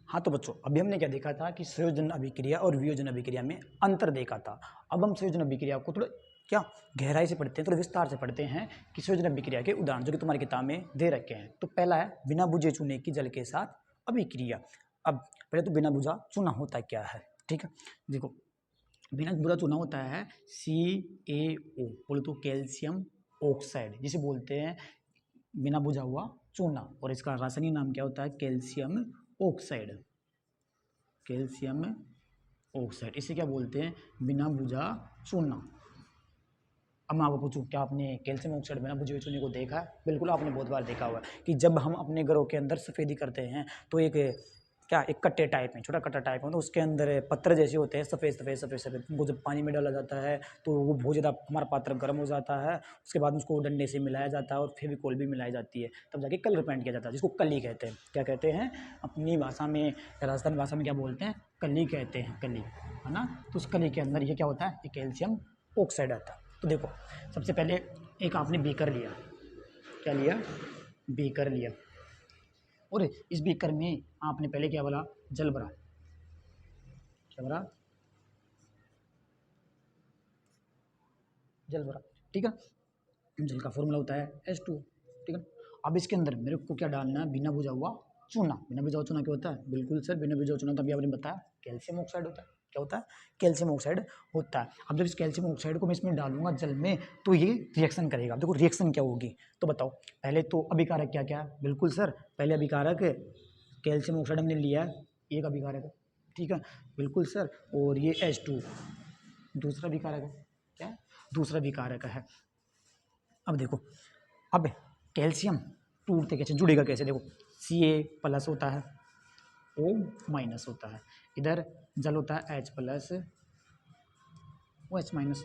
हाँ तो बच्चों, अभी हमने क्या देखा था कि संयोजन अभिक्रिया और वियोजन अभिक्रिया में अंतर देखा था। अब हम संयोजन अभिक्रिया को थोड़ा क्या गहराई से पढ़ते हैं, थोड़ा विस्तार से पढ़ते हैं कि संयोजन अभिक्रिया के उदाहरण जो कि तुम्हारी किताब में दे रखे हैं। तो पहला है बिना बुझे चूने की जल के साथ अभिक्रिया। अब पहले तो बिना बुझा चूना होता क्या है, ठीक है। देखो, बिना बुझा चूना होता है CaO, बोले तो कैल्शियम ऑक्साइड, जिसे बोलते हैं बिना बुझा हुआ चूना। और इसका रासायनिक नाम क्या होता है? Calcium oxide. कैल्शियम ऑक्साइड, इसे क्या बोलते हैं? बिना बुझा चूना। अब मैं आपको पूछूं, क्या आपने कैल्शियम ऑक्साइड बिना बुझे हुए चूने को देखा है? बिल्कुल, आपने बहुत बार देखा हुआ है कि जब हम अपने घरों के अंदर सफ़ेदी करते हैं तो एक एक कट्टे टाइप में, छोटा कट्टा टाइप में, तो उसके अंदर पत्थर जैसे होते हैं, सफ़ेद सफ़ेद सफ़ेद सफ़ेद। उनको जब पानी में डाला जाता है तो वो बहुत ज़्यादा, हमारा पात्र गर्म हो जाता है। उसके बाद उसको डंडे से मिलाया जाता है और फेविकोल भी मिलाई जाती है, तब जाके कलर पेंट किया जाता है, जिसको कली कहते हैं। क्या कहते हैं? अपनी भाषा में, राजस्थानी भाषा में क्या बोलते हैं? कली कहते हैं, कली, है ना। तो उस कली के अंदर ये क्या होता है? ये कैल्शियम ऑक्साइड आता है। तो देखो, सबसे पहले एक आपने बीकर लिया। क्या लिया? बीकर लिया। और इस बीकर में आपने पहले क्या भरा? जल भरा। क्या भरा? जल भरा, ठीक है। जल का फॉर्मूला होता है H2, ठीक है। अब इसके अंदर मेरे को क्या डालना है? बिना बुझा हुआ चूना। बिना बुझा हुआ चूना क्या होता है? बिल्कुल सर, बिना बुझा हुआ चूना तो अभी आपने बताया कैल्शियम ऑक्साइड होता है। क्या होता है? कैल्शियम ऑक्साइड होता है। अब जब इस कैल्शियम ऑक्साइड को मैं इसमें डालूंगा जल में, तो ये रिएक्शन करेगा। अब देखो रिएक्शन क्या होगी, तो बताओ। पहले तो अभिकारक क्या क्या है? बिल्कुल सर, पहले अभिकारक कैल्शियम ऑक्साइड हमने लिया है, एक अभिकारक है, ठीक है। बिल्कुल सर, और ये H2 दूसरा अभिकारक है। क्या? दूसरा अभिकारक है। अब देखो, अब कैल्शियम टूटते कैसे, जुड़ेगा कैसे? देखो, Ca+ होता है, O- होता है, इधर जल होता है H+, OH-,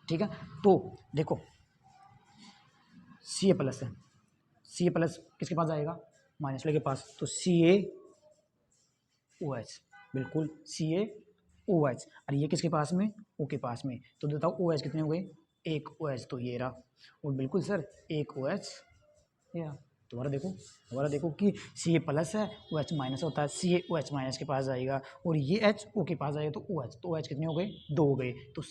ठीक है। तो देखो, Ca+ है, Ca+ किसके पास जाएगा? माइनस वाले के पास, तो CaOH, बिल्कुल CaOH। और ये किसके पास में? O के पास में। तो बताओ OH कितने हो गए? एक OH, तो ये रहा। और बिल्कुल सर, एक OH या दोबारा देखो कि Ca+ है, OH- होता है, CaOH- के पास जाएगा, और ये H O के पास जाएगा, तो OH, तो OH कितने हो गए? 2 हो गए, तो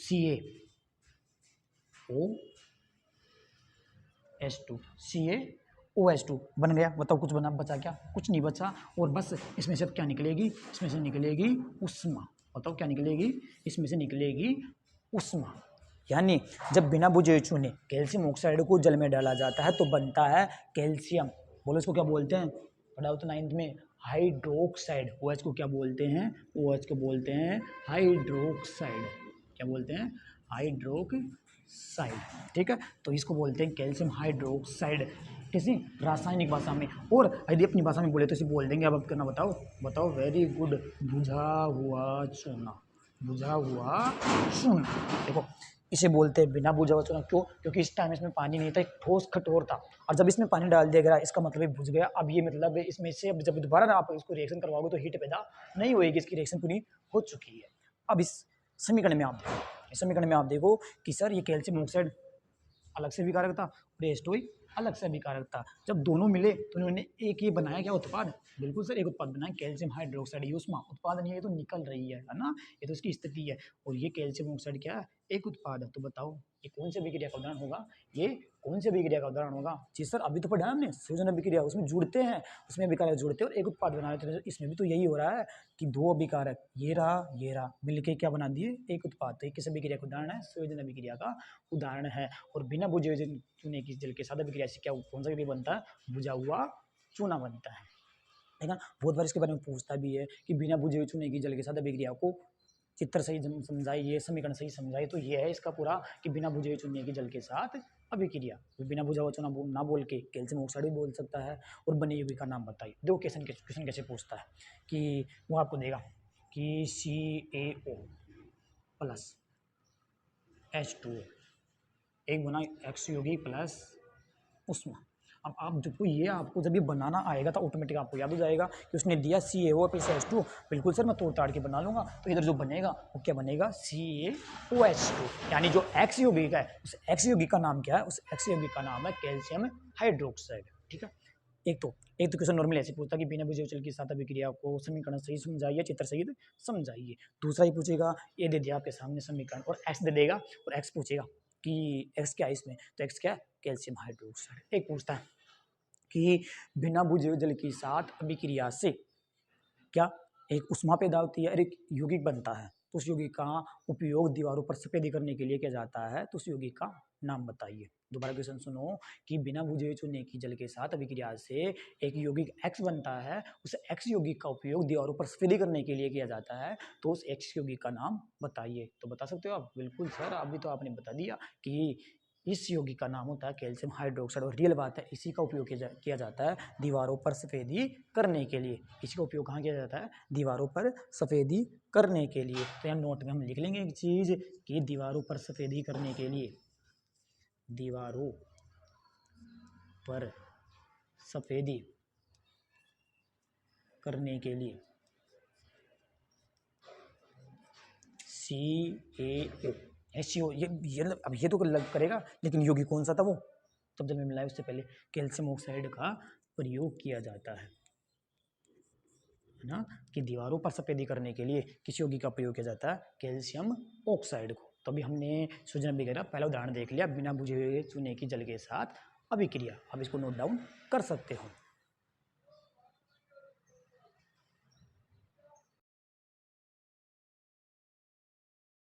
CaOH2 बन गया। बताओ कुछ बना, बचा क्या? कुछ नहीं बचा। और बस इसमें से अब क्या निकलेगी? इसमें से निकलेगी उष्मा। बताओ क्या निकलेगी? इसमें से निकलेगी उष्मा। यानी जब बिना बुझे हुए चूने कैल्शियम ऑक्साइड को जल में डाला जाता है तो बनता है कैल्शियम। बोलो इसको क्या बोलते हैं? पढ़ा हो तो 9th में, हाइड्रोक्साइड। OH को क्या बोलते हैं? OH को बोलते हैं हाइड्रोक्साइड। क्या बोलते हैं? हाइड्रोक्साइड, ठीक है। तो इसको बोलते हैं कैल्शियम हाइड्रोक्साइड, किसी रासायनिक भाषा में। और यदि अपनी भाषा में बोले तो इसे बोल देंगे। अब करना, बताओ। वेरी गुड, बुझा हुआ चूना। बुझा हुआ चूना। देखो, इसे बोलते हैं बिना बुझा हुआ चूना। क्यों? क्योंकि इस टाइम इसमें पानी नहीं था, एक ठोस कठोर था, और जब इसमें पानी डाल दिया गया, इसका मतलब ये बुझ गया। अब ये मतलब इसमें से अब जब दोबारा आप इसको रिएक्शन करवाओगे तो हीट पैदा नहीं होगी, इसकी रिएक्शन पूरी हो चुकी है। अब इस समीकरण में आप देखो कि सर ये कैल्शियम ऑक्साइड अलग से विकारक था और H2 अलग से विकारक था। जब दोनों मिले तो उन्होंने एक ये बनाया, क्या उत्पाद? बिल्कुल सर, एक उत्पाद बनाया, कैल्शियम हाइड्रोक्साइड। ये उष्मा उत्पाद नहीं है, तो निकल रही है ना, ये तो इसकी स्थिति है। और ये कैल्शियम ऑक्साइड क्या है? एक उत्पाद है। तो बताओ ये कौन सी अभिक्रिया का उदाहरण होगा? ये कौन सी अभिक्रिया का उदाहरण होगा? जी सर, अभी तो पढ़ा हमने संयोजन अभिक्रिया, उसमें जुड़ते हैं, उसमें अभिकारक जुड़ते हैं और एक उत्पाद बना रहे थे। इसमें भी तो यही हो रहा है कि दो अभिकारक, ये रहा मिलके क्या बना दिए? एक उत्पाद। तो ये किस अभिक्रिया का उदाहरण है? संयोजन अभिक्रिया का उदाहरण है। और बिना बुझे हुए चूने की जल के साथ अभिक्रिया से क्या, कौन सा अभिक्रिया बनता है? बुझा हुआ चूना बनता है, ठीक है। बहुत बार इसके बारे में पूछता भी है कि बिना बुझे हुए चूने की जल के साथ अभिक्रिया को चित्र सही समझाइए, समीकरण सही समझाइए। तो ये है इसका पूरा कि बिना बुझे हुए चूने की जल के साथ अभिक्रिया। तो बिना बुझा हुआ चूना ना बोल के कैल्शियम ऑक्साइड भी बोल सकता है। और बनी हुई का नाम बताइए। देखो क्वेश्चन कैसे पूछता है कि वो आपको देगा कि CaO+H2O, एक बना X योगी प्लस उष्मा। अब आप जब ये आपको जब ये बनाना आएगा तो ऑटोमेटिक आपको याद हो जाएगा कि उसने दिया CaO प्लस H2। बिल्कुल सर, मैं तोड़ ताड़ के बना लूँगा। तो इधर जो बनेगा वो क्या बनेगा? CaOH2। यानी जो X यौगिक है, उस X यौगिक का नाम क्या है? उस X यौगिक का नाम है कैल्शियम हाइड्रोक्साइड, ठीक है। एक तो क्वेश्चन नॉर्मली ऐसे पूछता कि बिना बुझे हुए जल के साथ अभिक्रिया को समीकरण सही समझाइए, चित्र सहित समझाइए। दूसरा ही पूछेगा, ये दे दिया आपके सामने समीकरण और एक्स दे देगा और एक्स पूछेगा कि एक्स क्या है इसमें, तो एक्स क्या है, कैल्शियम हाइड्रोक्साइड। एक पूछता है कि बिना बुझे हुए जल के साथ अभिक्रिया से क्या एक उष्मा पैदा होती है और एक यौगिक बनता है, तो उस यौगिक का उपयोग दीवारों पर सफेदी करने के लिए किया जाता है, तो उस यौगिक का नाम बताइए। दोबारा क्वेश्चन सुनो कि बिना बुझे हुए चूने की जल के साथ अभिक्रिया से एक यौगिक X बनता है, उस X यौगिक का उपयोग दीवारों पर सफेदी करने के लिए किया जाता है, तो उस X यौगिक का नाम बताइए। तो बता सकते हो आप? बिल्कुल सर, अभी तो आपने बता दिया कि इस यौगिक का नाम होता है कैल्शियम हाइड्रोक्साइड और रियल बात है, इसी का उपयोग किया जाता है दीवारों पर सफेदी करने के लिए। इसी का उपयोग कहाँ किया जाता है? दीवारों पर सफेदी करने के लिए। तो यहाँ नोट में हम लिख लेंगे एक चीज कि दीवारों पर सफेदी करने के लिए, दीवारों पर सफेदी करने के लिए CaO, SCO, ये अब ये तो लग करेगा, लेकिन यौगिक कौन सा था वो? तब जब मैं मिलाया उससे पहले कैल्शियम ऑक्साइड का प्रयोग किया जाता है ना, कि दीवारों पर सफेदी करने के लिए किस यौगिक का प्रयोग किया जाता है? कैल्शियम ऑक्साइड को। तो अभी हमने सूजन वगैरह पहला उदाहरण देख लिया, बिना बुझे हुए चूने की जल के साथ अभिक्रिया। अब इसको नोट डाउन कर सकते हो।